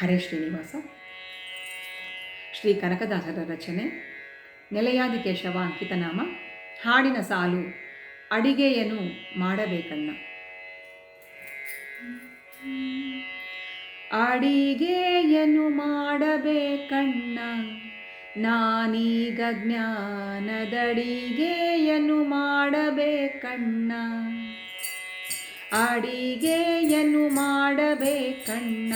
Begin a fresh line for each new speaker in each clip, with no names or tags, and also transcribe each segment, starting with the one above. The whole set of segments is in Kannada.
ಹರೇ ಶ್ರೀನಿವಾಸ. ಶ್ರೀ ಕನಕದಾಸರ ರಚನೆ. ನೆಲೆಯಾದಿ ಕೇಶವ ಅಂಕಿತನಾಮ. ಹಾಡಿನ ಸಾಲು ಅಡಿಗೆಯನ್ನು ಮಾಡಬೇಕಣ್ಣ. ಅಡಿಗೆಯನ್ನು ಮಾಡಬೇಕಣ್ಣ, ನಾನೀಗ ಜ್ಞಾನದಡಿಗೆಯನ್ನು ಮಾಡಬೇಕಣ್ಣ. ಅಡಿಗೆಯನ್ನು ಮಾಡಬೇಕಣ್ಣ,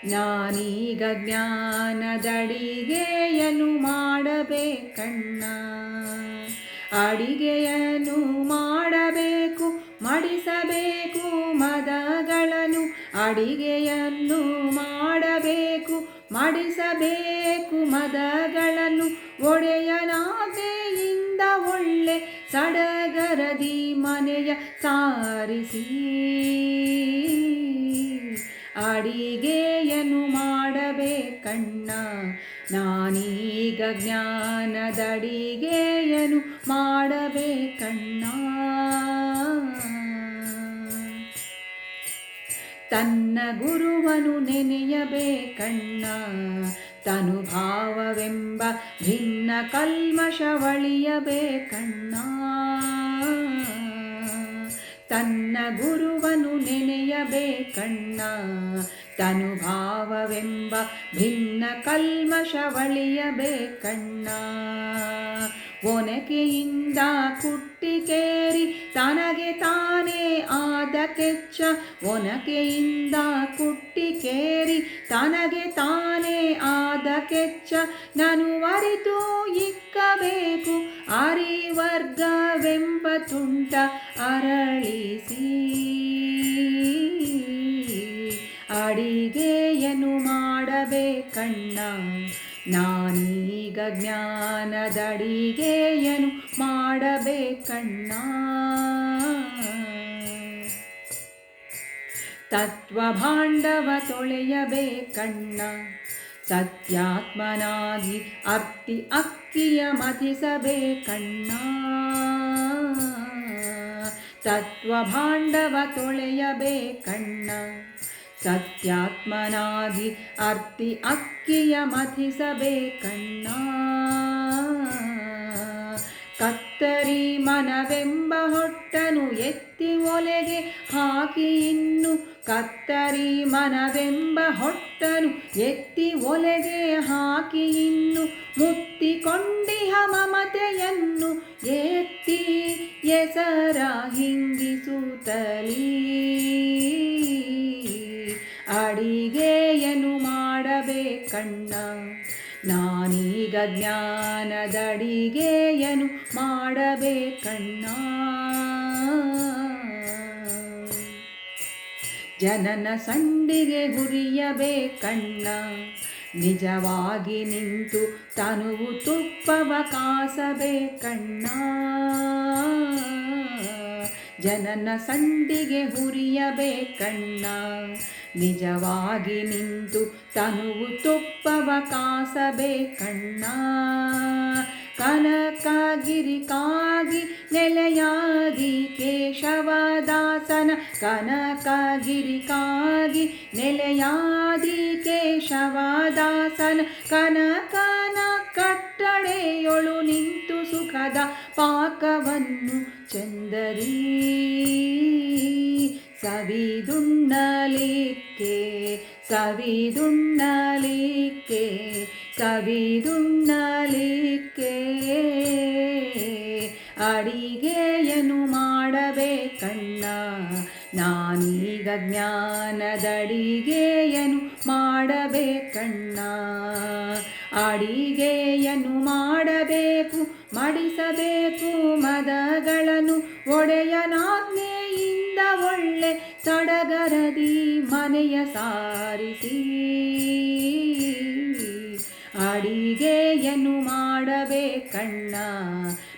ನಾನೀಗ ಜ್ಞಾನದಡಿಗೆಯನ್ನು ಮಾಡಬೇಕಣ್ಣ. ಅಡಿಗೆಯನ್ನು ಮಾಡಬೇಕು, ಮಡಿಸಬೇಕು ಮದಗಳನ್ನು. ಅಡಿಗೆಯನ್ನು ಮಾಡಬೇಕು, ಮಡಿಸಬೇಕು ಮದಗಳನ್ನು. ಒಡೆಯನಾಜ್ಞೆಯಿಂದ ಒಳ್ಳೆ ಸಡಗರದಿ ಮನೆಯ ಸಾರಿಸಿ. ಅಡಿಗೆಯನ್ನು ಮಾಡಬೇಕಣ್ಣ, ನಾನೀಗ ಜ್ಞಾನದಡಿಗೆಯನ್ನು ಮಾಡಬೇಕಣ್ಣ. ತನ್ನ ಗುರುವನು ನೆನೆಯಬೇಕಣ್ಣ, ತನುಭಾವವೆಂಬ ಭಿನ್ನ ಕಲ್ಮಶವಳಿಯಬೇಕಣ್ಣ. ತನ್ನ ಗುರುವನು ನೆನೆಯಬೇಕಣ್ಣ, ತನುಭಾವವೆಂಬ ಭಿನ್ನ ಕಲ್ಮಶವಳಿಯಬೇಕಣ್ಣ. ಒನಕೆಯಿಂದ ಕುಟ್ಟಿಕೇರಿ ತನಗೆ ತಾನೇ ಆದ ಕೆಚ್ಚ. ಒನಕೆಯಿಂದ ಕುಟ್ಟಿಕೇರಿ ತನಗೆ ತಾನೇ ಆದ ಕೆಚ್ಚ. ನಾನು ಅರಿತು ಇಕ್ಕಬೇಕು ಅರಿವರ್ಗವೆಂಬ ತುಂಟ ಅರಳಿಸಿ. ಅಡಿಗೆಯನ್ನು ಮಾಡಬೇಕಣ್ಣ, ನಾನೀಗ ಜ್ಞಾನದಡಿಗೆಯನ್ನು ಮಾಡಬೇಕಣ್ಣ. ತತ್ವಭಾಂಡವ ತೊಳೆಯಬೇಕಣ್ಣ, ಸತ್ಯಾತ್ಮನಾಗಿ ಅರ್ತಿ ಅಕ್ಕಿಯ ಮಥಿಸಬೇಕಣ್ಣ. ತತ್ವಭಾಂಡವ ತೊಳೆಯಬೇಕಣ್ಣ, ಸತ್ಯಾತ್ಮನಾಗಿ ಅರ್ತಿ ಅಕ್ಕಿಯ ಮಥಿಸಬೇಕಣ್ಣ. ಕತ್ತರಿ ಮನವೆಂಬ ಹೊಟ್ಟನು ಎತ್ತಿ ಒಲೆಗೆ ಹಾಕಿ ಇನ್ನು. ಕತ್ತರಿ ಮನವೆಂಬ ಹೊಟ್ಟನು ಎತ್ತಿ ಒಲೆಗೆ ಹಾಕಿ ಇನ್ನು. ಮುತ್ತಿಕೊಂಡಿಹ ಮಮತೆಯನ್ನು ಎತ್ತಿ ಎಸರ ಹಿಂಗಿಸುತ್ತಲೀ. ಅಡಿಗೆಯನ್ನು ಮಾಡಬೇಕಣ್ಣ, ನಾನೀಗ ಜ್ಞಾನದಡಿಗೆಯನ್ನು ಮಾಡಬೇಕಣ್ಣ. ಜನನ ಸಂಡಿಗೆ ಹುರಿಯಬೇಕಣ್ಣ, ನಿಜವಾಗಿ ನಿಂತು ತನುವು ತುಪ್ಪವ ಕಾಸಬೇಕಣ್ಣ. ಜನನ ಸಂಡಿಗೆ ಹುರಿಯಬೇಕಣ್ಣ, ನಿಜವಾಗಿ ನಿಂತು ತನುವು ತುಪ್ಪವ ಕಾಸಬೇಕಣ್ಣ. ಕನಕಗಿರಿಕಾಗಿ ನೆಲೆಯಾದಿ ಕೇಶವದಾಸನ. ಕನಕಗಿರಿಕಾಗಿ ನೆಲೆಯಾದಿ ಕೇಶವದಾಸನ. ಕನಕನ ಕಟ್ಟಡೆಯೊಳು ನಿಂತು ಸುಖದ ಪಾಕವನ್ನು ಚಂದರಿ ಸವಿದುಣ್ಣಲಿಕ್ಕೆ. ಸವಿದುಣ್ಣಲಿಕ್ಕೆ, ಸವಿದುಣ್ಣಲಿಕ್ಕೆ. ಅಡಿಗೆಯನ್ನು ಮಾಡಬೇಕಣ್ಣ, ನಾನೀಗ ಜ್ಞಾನದಡಿಗೆಯನ್ನು ಮಾಡಬೇಕಣ್ಣ. ಅಡಿಗೆಯನ್ನು ಮಾಡಬೇಕು, ಮಡಿಸಬೇಕು ಮದಗಳನ್ನು. ಒಡೆಯನಾಜ್ಞೆಯಿಂದ ಒಳ್ಳೆ ಸಡಗರದಿ ಮನೆಯ ಸಾರಿಸಿ. ಅಡಿಗೆಯನ್ನು ಮಾಡಬೇಕಣ್ಣ,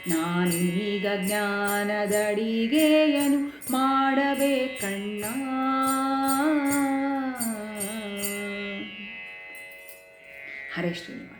ನಾನೀಗ ಜ್ಞಾನದಡಿಗೆಯನ್ನು ಮಾಡಬೇಕಣ್ಣ. ಹರೇ ಶ್ರೀನಿವಾಸ.